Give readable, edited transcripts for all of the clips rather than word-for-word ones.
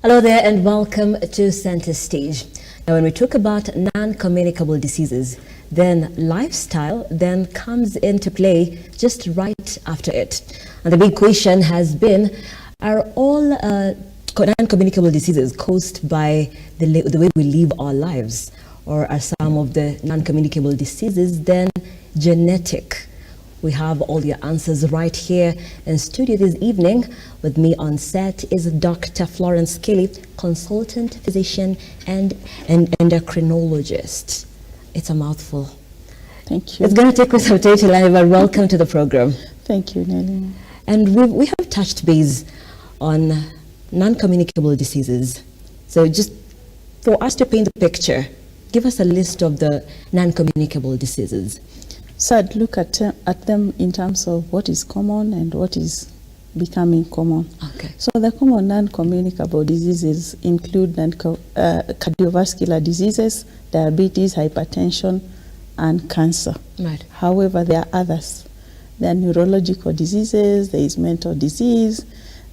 Hello there and welcome to Center Stage. Now when we talk about non-communicable diseases, then lifestyle then comes into play just right after it. And the big question has been, are all non-communicable diseases caused by the way we live our lives? Or are some of the non-communicable diseases then genetic? We have all your answers right here in studio this evening. With me on set is Dr. Florence Kelly, consultant physician and endocrinologist. It's a mouthful. Thank you. It's going to take us some time to learn, but welcome to the program. Thank you, Nelly. And we have touched base on non-communicable diseases. So just for us to paint the picture, give us a list of the non-communicable diseases. So I'd look at them in terms of what is common and what is becoming common. Okay. So the common non-communicable diseases include cardiovascular diseases, diabetes, hypertension, and cancer. Right. However, there are others. There are neurological diseases, there is mental disease,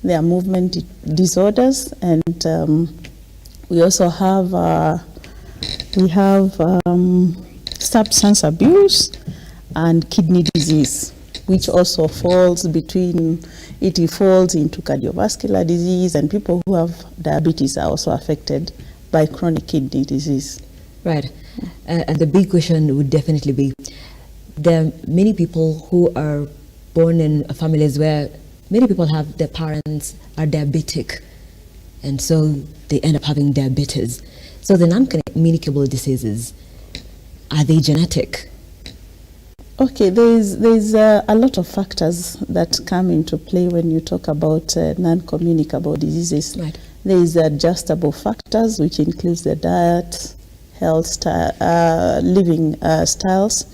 there are movement disorders, and we also have substance abuse and kidney disease, which also falls into cardiovascular disease, and people who have diabetes are also affected by chronic kidney disease. Right. And the big question would definitely be, there are many people who are born in families where many people have their parents are diabetic, and so they end up having diabetes. So the non-communicable diseases, are they genetic? Okay, there's a lot of factors that come into play when you talk about non-communicable diseases. Right. There is adjustable factors, which includes the diet, health style, living styles,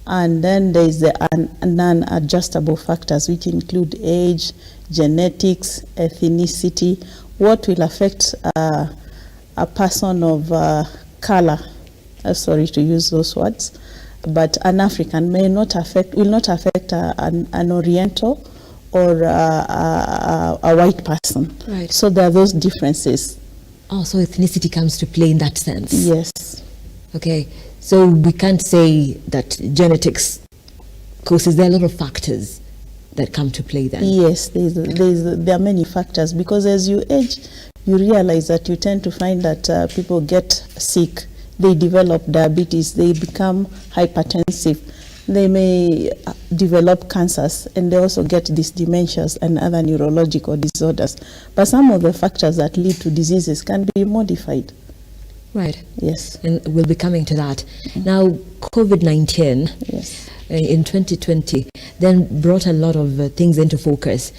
and then there is the non-adjustable factors, which include age, genetics, ethnicity, what will affect a person of color. Sorry to use those words. But an African will not affect an Oriental or a white person. Right. So there are those differences. Oh, so ethnicity comes to play in that sense. Yes. Okay, so we can't say that genetics causes, there are a lot of factors that come to play then. Yes, there are many factors, because as you age, you realize that you tend to find that people get sick. They develop diabetes, they become hypertensive, they may develop cancers, and they also get these dementias and other neurological disorders. But some of the factors that lead to diseases can be modified. Right. Yes. And we'll be coming to that. Now, COVID-19 yes. In 2020 then brought a lot of things into focus.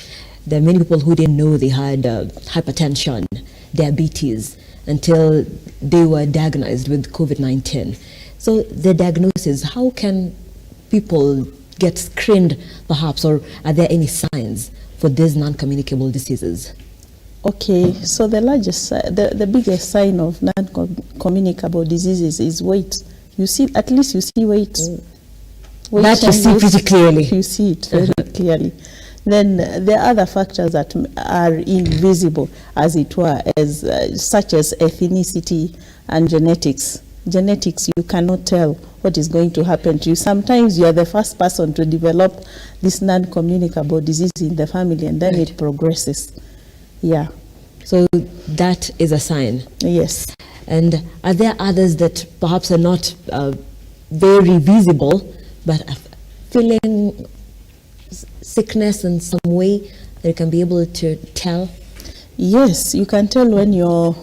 There are many people who didn't know they had hypertension, diabetes, until they were diagnosed with COVID-19. So the diagnosis, how can people get screened perhaps, or are there any signs for these non-communicable diseases? Okay, so the biggest sign of non-communicable diseases is weight. You see, at least you see weight. Weight that you see pretty clearly. You see it very clearly. Then there are other factors that are invisible, as it were, such as ethnicity and genetics. Genetics, you cannot tell what is going to happen to you. Sometimes you are the first person to develop this non-communicable disease in the family, and then it progresses. Yeah. So that is a sign. Yes. And are there others that perhaps are not very visible, but are feeling sickness in some way that you can be able to tell? Yes, you can tell when you're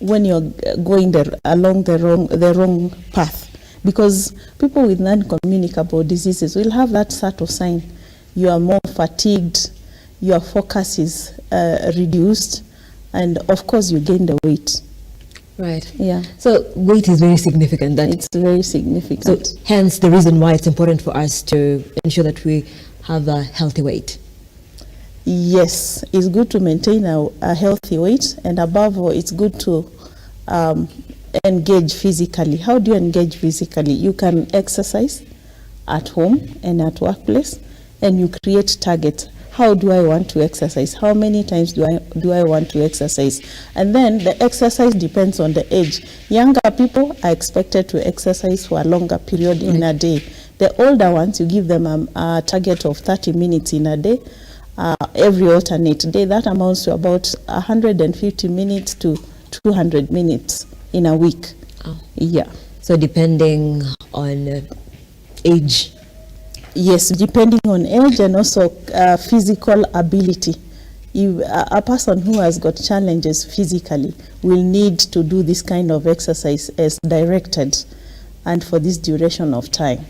going along the wrong path, because people with non-communicable diseases will have that sort of sign. You are more fatigued, your focus is reduced, and of course you gain the weight. Right. Yeah. So weight is very significant. It's very significant. So hence the reason why it's important for us to ensure that we have a healthy weight. Yes, it's good to maintain a healthy weight, and above all, it's good to engage physically. How do you engage physically? You can exercise at home and at workplace, and you create targets. how do I want to exercise? How many times do I want to exercise? And then the exercise depends on the age. Younger people are expected to exercise for a longer period in a day. The older ones, you give them a target of 30 minutes in a day, every alternate day. That amounts to about 150 minutes to 200 minutes in a week. Oh. Yeah. So depending on age. Yes, depending on age and also physical ability. A person who has got challenges physically will need to do this kind of exercise as directed and for this duration of time.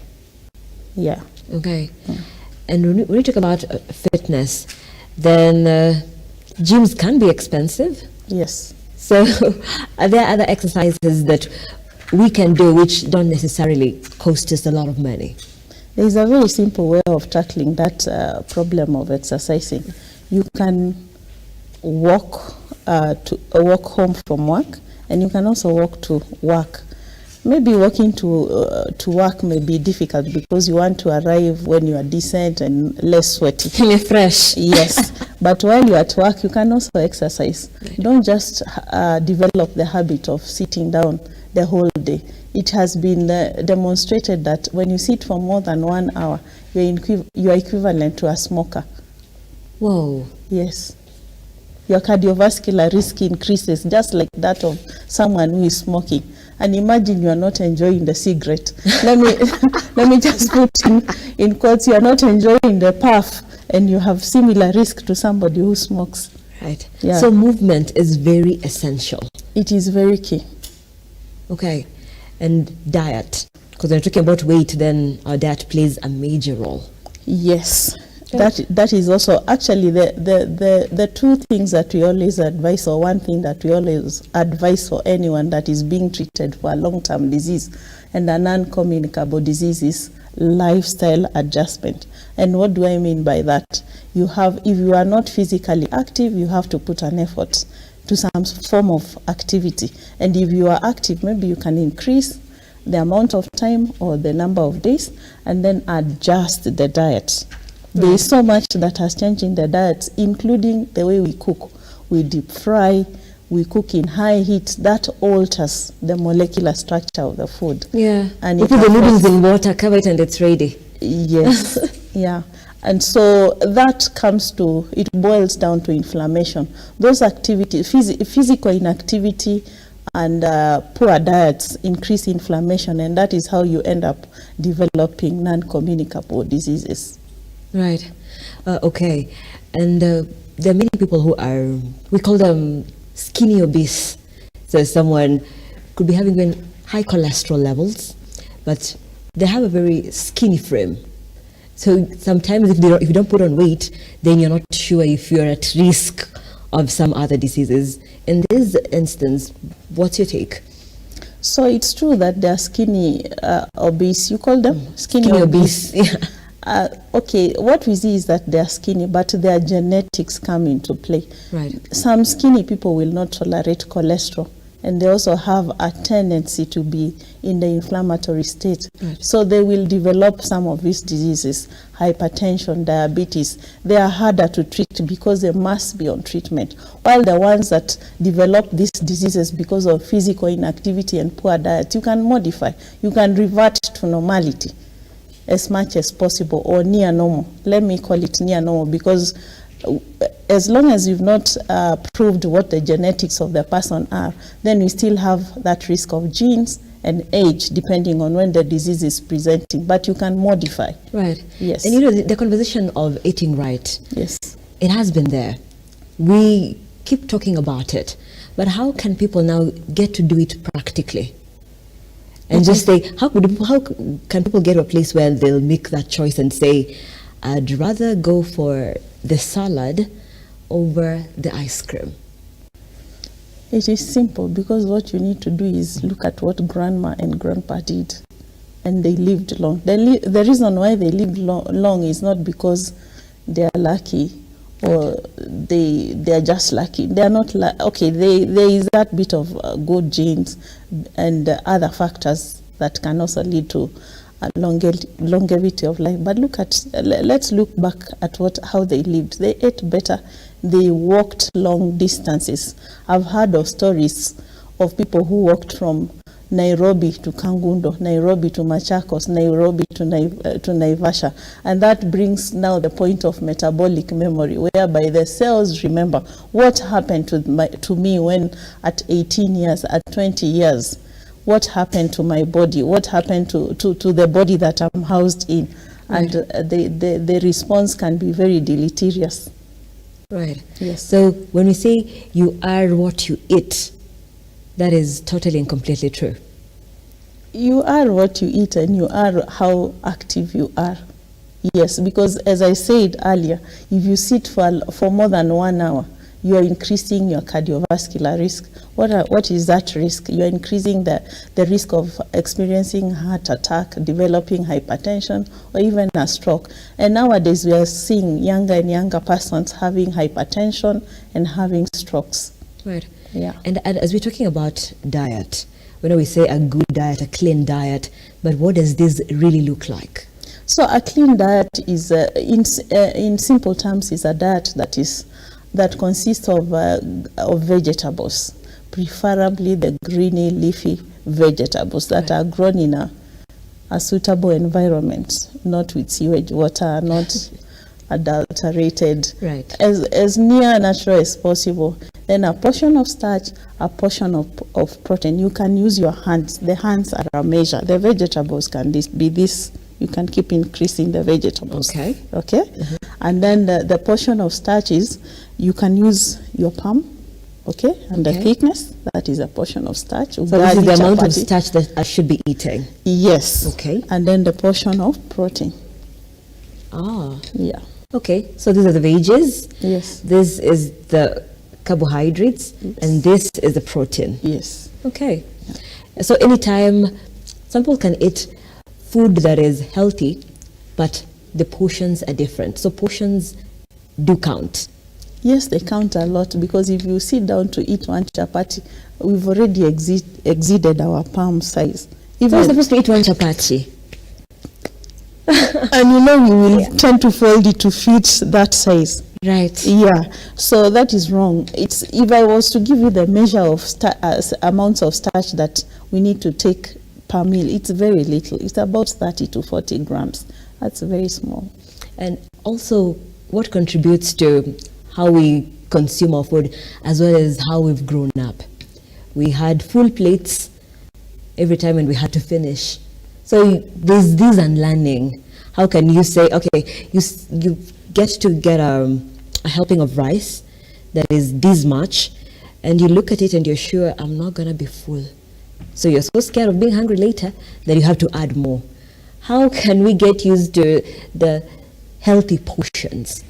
Yeah. Okay. And when we talk about fitness, then gyms can be expensive. Yes. So are there other exercises that we can do which don't necessarily cost us a lot of money? There is a very simple way of tackling that problem of exercising. You can walk home from work, and you can also walk to work. Maybe walking to work may be difficult because you want to arrive when you are decent and less sweaty. You're fresh. Yes, but while you're at work, you can also exercise. Right. Don't just develop the habit of sitting down the whole day. It has been demonstrated that when you sit for more than 1 hour, you are equivalent to a smoker. Whoa. Yes. Your cardiovascular risk increases just like that of someone who is smoking. And imagine you are not enjoying the cigarette. let me just put in quotes, you are not enjoying the puff, and you have similar risk to somebody who smokes. Right. Yeah. So movement is very essential. It is very key. Okay. And diet. Because when we're talking about weight, then our diet plays a major role. Yes. That is also actually the two things that we always advise, or one thing that we always advise for anyone that is being treated for a long-term disease and a non-communicable disease is lifestyle adjustment. And what do I mean by that? If you are not physically active, you have to put an effort to some form of activity. And if you are active, maybe you can increase the amount of time or the number of days and then adjust the diet. There is so much that has changed in the diets, including the way we cook. We deep fry, we cook in high heat. That alters the molecular structure of the food. Yeah. And we it put the noodles affects- in water, cover it, and it's ready. Yes. Yeah. And so that it boils down to inflammation. Those activities, physical inactivity and poor diets increase inflammation, and that is how you end up developing non-communicable diseases. Right. Okay. And there are many people who are, we call them skinny obese. So someone could be having high cholesterol levels, but they have a very skinny frame. So sometimes if you don't put on weight, then you're not sure if you're at risk of some other diseases. In this instance, what's your take? So it's true that they are skinny obese. You call them skinny obese. Yeah. Okay, what we see is that they are skinny, but their genetics come into play. Right. Some skinny people will not tolerate cholesterol, and they also have a tendency to be in the inflammatory state. Right. So they will develop some of these diseases, hypertension, diabetes. They are harder to treat because they must be on treatment. While the ones that develop these diseases because of physical inactivity and poor diet, you can modify, you can revert to normality as much as possible, or near normal. Let me call it near normal, because as long as you've not proved what the genetics of the person are, then we still have that risk of genes and age, depending on when the disease is presenting. But you can modify. Right. Yes. And you know, the conversation of eating right, Yes. it has been there. We keep talking about it, but how can people now get to do it practically? And just say, how can people get to a place where they'll make that choice and say, I'd rather go for the salad over the ice cream? It is simple, because what you need to do is look at what grandma and grandpa did, and they lived long. The reason why they lived long is not because they are lucky or they are just lucky. They are not okay. There is that bit of good genes and other factors that can also lead to longevity of life. But let's look back at how they lived. They ate better. They walked long distances. I've heard of stories of people who walked from Nairobi to Kangundo, Nairobi to Machakos, Nairobi to Naivasha. And that brings now the point of metabolic memory, whereby the cells remember what happened to me when at 18 years, at 20 years, what happened to my body, what happened to the body that I'm housed in. Right. And the response can be very deleterious. Right. Yes. So when we say you are what you eat, that is totally and completely true. You are what you eat, and you are how active you are. Yes, because as I said earlier, if you sit for more than 1 hour, you are increasing your cardiovascular risk. What is that risk? You are increasing the risk of experiencing heart attack, developing hypertension, or even a stroke. And nowadays we are seeing younger and younger persons having hypertension and having strokes. Right. Yeah. And as we're talking about diet, when we say a good diet, a clean diet, but what does this really look like? So a clean diet is, in simple terms, is a diet that consists of vegetables, preferably the greeny leafy vegetables that are grown in a suitable environment, not with sewage water, not adulterated, Right. as near natural as possible. Then a portion of starch, a portion of protein. You can use your hands. The hands are a measure. The vegetables can be this. You can keep increasing the vegetables. Okay. Okay. Mm-hmm. And then the portion of starch is, you can use your palm. Okay. And the thickness, that is a portion of starch. So this is the amount of starch that I should be eating. Yes. Okay. And then the portion of protein. Ah. Yeah. Okay. So these are the veggies. Yes. This is the carbohydrates, Yes. and this is the protein. Yes. Okay. So anytime, some people can eat food that is healthy, but the portions are different. So portions do count. Yes, they count a lot, because if you sit down to eat one chapati, we've already exceeded our palm size. So we're supposed to eat one chapati. And we will tend to fold it to fit that size. Right. Yeah, so that is wrong. If I was to give you the measure of amounts of starch that we need to take per meal, it's very little. It's about 30 to 40 grams. That's very small. And also, what contributes to how we consume our food, as well as how we've grown up. We had full plates every time when we had to finish. So there's this unlearning. How can you say, okay, you get a helping of rice that is this much, and you look at it and you're sure, I'm not going to be full. So you're so scared of being hungry later that you have to add more. How can we get used to the healthy portions?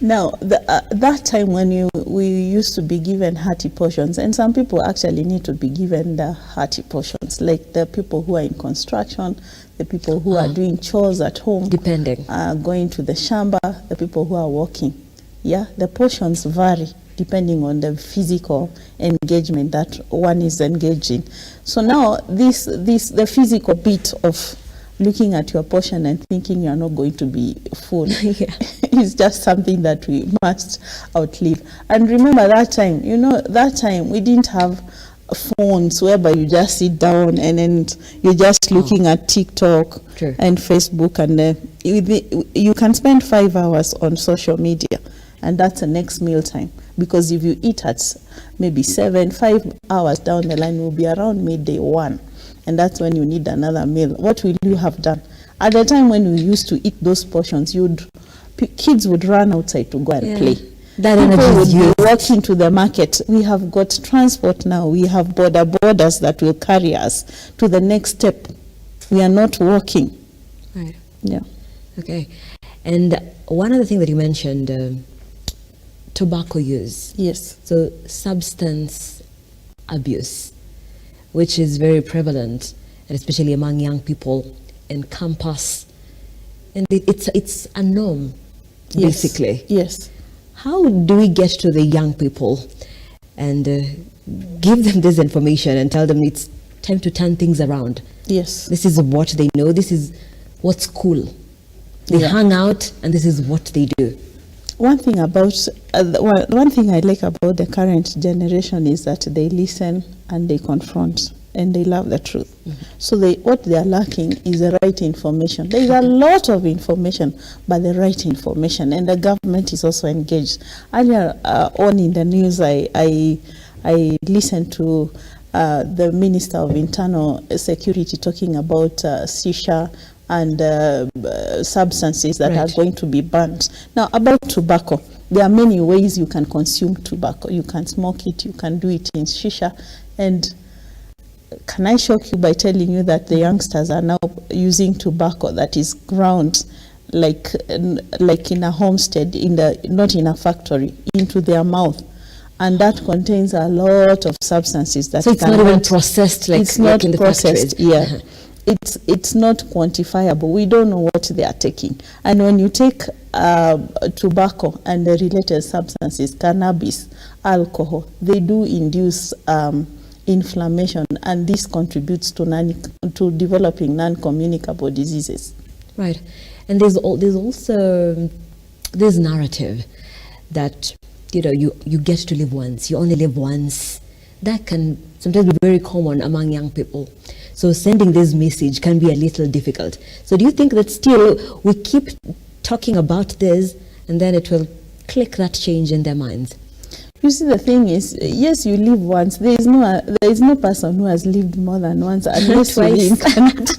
Now, that time when we used to be given hearty portions, and some people actually need to be given the hearty portions, like the people who are in construction, the people who are doing chores at home, Depending. Going to the shamba, the people who are walking. Yeah, the portions vary depending on the physical engagement that one is engaged in. So now, the physical bit of looking at your portion and thinking you're not going to be full is just something that we must outlive. And remember that time we didn't have phones whereby you just sit down and then you're just looking at TikTok True. and Facebook, and you can spend 5 hours on social media, and that's the next meal time. Because if you eat at maybe 5 hours down the line, will be around midday 1. And that's when you need another meal. What will you have done? At the time when we used to eat those portions, kids would run outside to go and play. That People energy would is be used. walking to the market. We have got transport now. We have borders that will carry us to the next step. We are not walking. Right. Yeah. Okay. And one other thing that you mentioned, tobacco use. Yes. So substance abuse, which is very prevalent, and especially among young people in campus. And it's a norm, Yes. basically. Yes. How do we get to the young people and give them this information and tell them it's time to turn things around. Yes. This is what they know. This is what's cool. They hang out, and this is what they do. One thing one thing I like about the current generation is that they listen and they confront and they love the truth. So what they are lacking is the right information. There is a lot of information, but the right information, and the government is also engaged. Earlier on in the news, I listened to the Minister of Internal Security talking about shisha and substances that are going to be banned. Now, about tobacco, there are many ways you can consume tobacco. You can smoke it, you can do it in shisha, and can I shock you by telling you that the youngsters are now using tobacco that is ground like in a homestead, not in a factory, into their mouth, and that contains a lot of substances that. So it's not even processed like it's not in the processed. factories. Yeah, it's not quantifiable. We don't know what they are taking, and when you take tobacco and the related substances, cannabis, alcohol, they do induce inflammation, and this contributes to developing non-communicable diseases. Right, and there's also this narrative that you get to live once, you only live once. That can sometimes be very common among young people. So sending this message can be a little difficult. So do you think that still we keep talking about this, and then it will click that change in their minds? You see, the thing is, yes, you live once. There is no person who has lived more than once unless you reincarnate.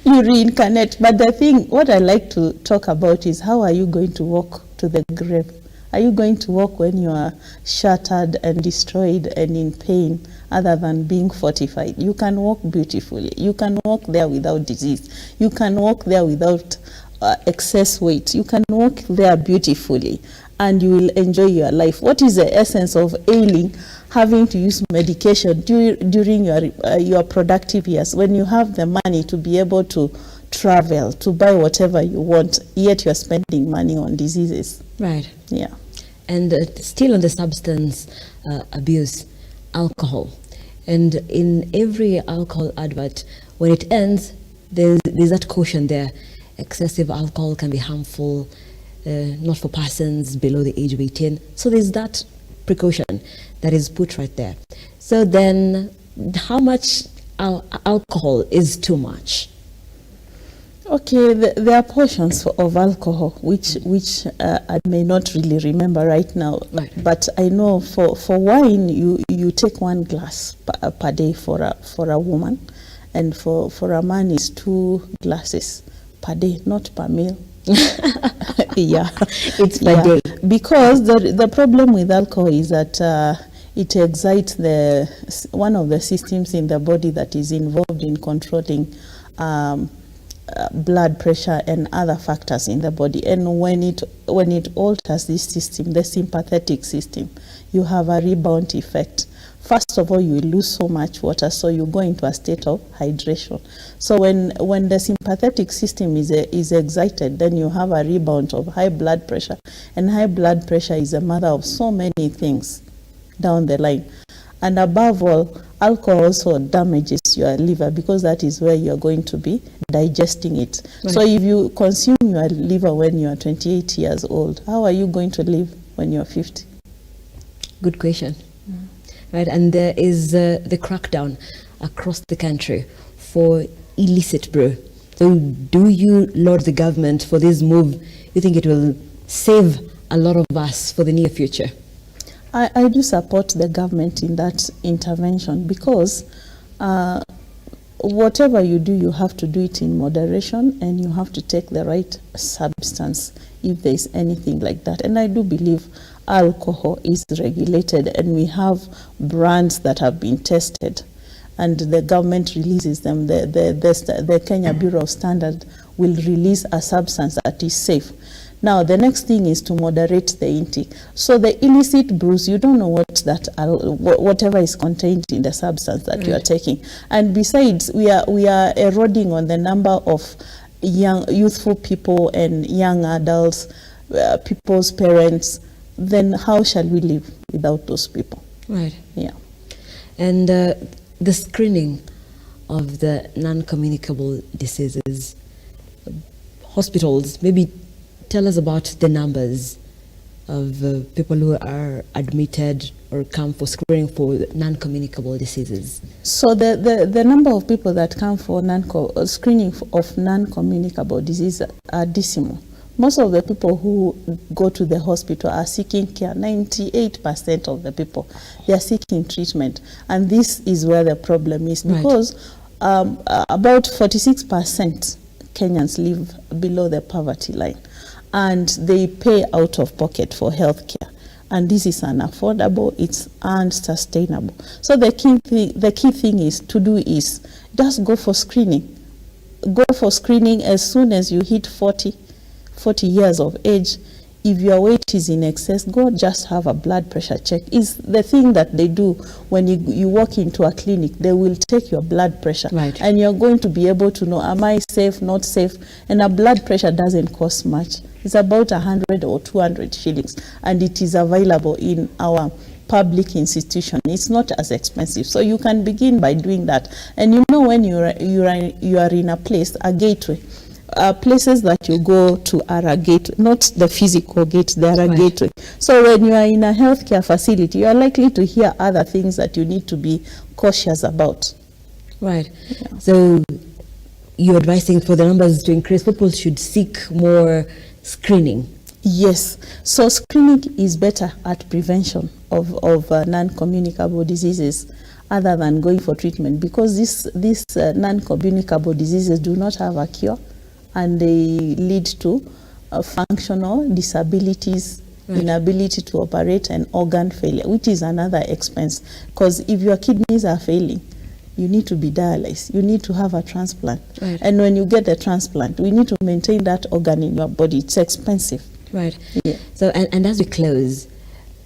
You reincarnate. But the thing, what I like to talk about is, how are you going to walk to the grave? Are you going to walk when you are shattered and destroyed and in pain, other than being fortified? You can walk beautifully. You can walk there without disease. You can walk there without excess weight. You can walk there beautifully, and you will enjoy your life. What is the essence of ailing, having to use medication during your productive years, when you have the money to be able to travel, to buy whatever you want, yet you're spending money on diseases? Right. Yeah. And still on the substance abuse, alcohol. And in every alcohol advert, when it ends, there's that caution there. Excessive alcohol can be harmful, not for persons below the age of 18. So there's that precaution that is put right there. So then, how much alcohol is too much? Okay, there are portions of alcohol which I may not really remember right now. Right. But I know for wine, you take 1 glass per day for a woman, and for a man is 2 glasses per day, not per meal. Yeah, It's per day. Because the problem with alcohol is that it excites one of the systems in the body that is involved in controlling blood pressure and other factors in the body. And when it alters this system, the sympathetic system, you have a rebound effect. First of all, you lose so much water, so you go into a state of hydration. So when the sympathetic system is excited, then you have a rebound of high blood pressure. And high blood pressure is a mother of so many things down the line. And above all, alcohol also damages your liver, because that is where you're going to be digesting it. Right. So if you consume your liver when you are 28 years old, how are you going to live when you're 50? Good question. Right, and there is the crackdown across the country for illicit brew. So do you laud the government for this move? You think it will save a lot of us for the near future? I do support the government in that intervention, because whatever you do, you have to do it in moderation, and you have to take the right substance if there is anything like that. And I do believe alcohol is regulated, and we have brands that have been tested, and the government releases them. The Kenya Bureau of Standards will release a substance that is safe. Now, the next thing is to moderate the intake. So the illicit brews, you don't know whatever is contained in the substance that you are taking. And besides, we are eroding on the number of youthful people and young adults, people's parents. Then how shall we live without those people? Right. Yeah. And the screening of the non-communicable diseases, hospitals, maybe tell us about the numbers of people who are admitted or come for screening for non-communicable diseases. So the number of people that come for screening of non-communicable diseases are dismal. Most of the people who go to the hospital are seeking care. 98% of the people, they are seeking treatment. And this is where the problem is, because about 46% Kenyans live below the poverty line, and they pay out of pocket for health care. And this is unaffordable, it's unsustainable. So the key thing is to do is just go for screening. Go for screening as soon as you hit 40 years of age. If your weight is in excess, go just have a blood pressure check. It's the thing that they do when you walk into a clinic. They will take your blood pressure, and you're going to be able to know, am I safe, not safe? And a blood pressure doesn't cost much. It's about 100 or 200 shillings, and it is available in our public institution. It's not as expensive, so you can begin by doing that. And you know, when you are in a place, a gateway, places that you go to are a gate, not the physical gate, they are a gateway. So when you are in a healthcare facility, you are likely to hear other things that you need to be cautious about. Right. Yeah. So you're advising for the numbers to increase, people should seek more screening. Yes. So screening is better at prevention of non-communicable diseases, other than going for treatment, because these non-communicable diseases do not have a cure, and they lead to functional disabilities, inability to operate, and organ failure, which is another expense. Because if your kidneys are failing, you need to be dialyzed, you need to have a transplant. And when you get the transplant, we need to maintain that organ in your body. It's expensive. Right. Yeah. So, and as we close,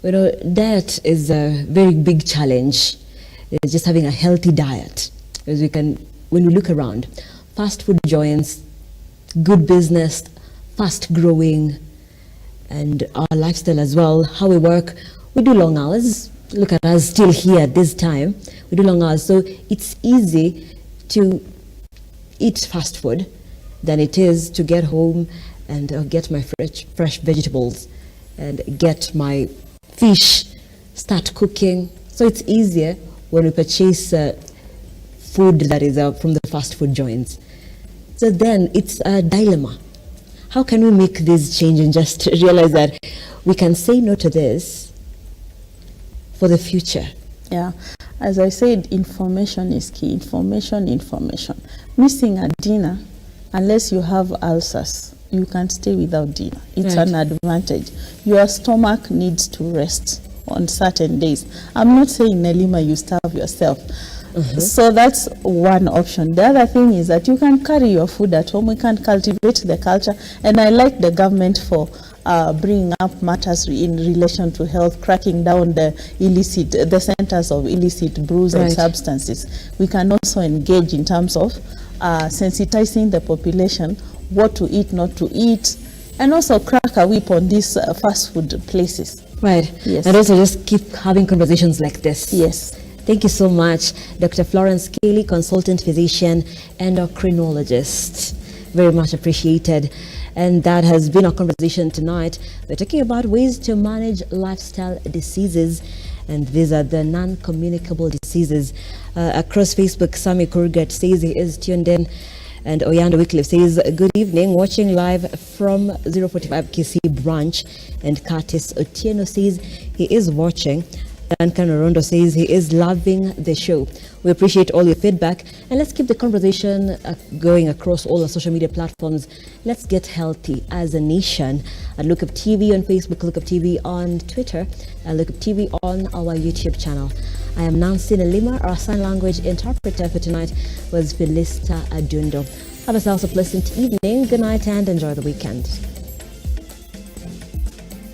you know, diet is a very big challenge. It's just having a healthy diet. As we can, when we look around, fast food joints, good business, fast growing, and our lifestyle as well, how we work, we do long hours. Look at us still here at this time. We do long hours, so it's easy to eat fast food than it is to get home and get my fresh vegetables and get my fish, start cooking. So it's easier when we purchase food that is from the fast food joints. So then it's a dilemma. How can we make this change and just realize that we can say no to this for the future? Yeah, as I said, information is key. Information. Missing a dinner, unless you have ulcers, you can't stay without dinner. It's an advantage. Your stomach needs to rest on certain days. I'm not saying, Nelima, you starve yourself. So that's one option. The other thing is that you can carry your food at home. We can cultivate the culture. And I like the government for bringing up matters in relation to health, cracking down the centers of illicit brews and substances. We can also engage in terms of sensitizing the population, what to eat, not to eat, and also crack a whip on these fast food places. Right. Yes. And also just keep having conversations like this. Yes. Thank you so much, Dr. Florence Kelly, consultant physician, endocrinologist. Very much appreciated. And that has been our conversation tonight. We're talking about ways to manage lifestyle diseases, and these are the non-communicable diseases. Across Facebook, Sami Kurgat says he is tuned in, and Oyando Wycliffe says, good evening, watching live from 045 KC branch, and Curtis Otieno says he is watching. Duncan Orondo says he is loving the show. We appreciate all your feedback, and let's keep the conversation going across all our social media platforms. Let's get healthy as a nation. At Look Up TV on Facebook, Look Up TV on Twitter, and Look Up TV on our YouTube channel. I am Nancy Nelima. Our sign language interpreter for tonight was Felista Adundo. Have yourselves a pleasant evening. Good night and enjoy the weekend.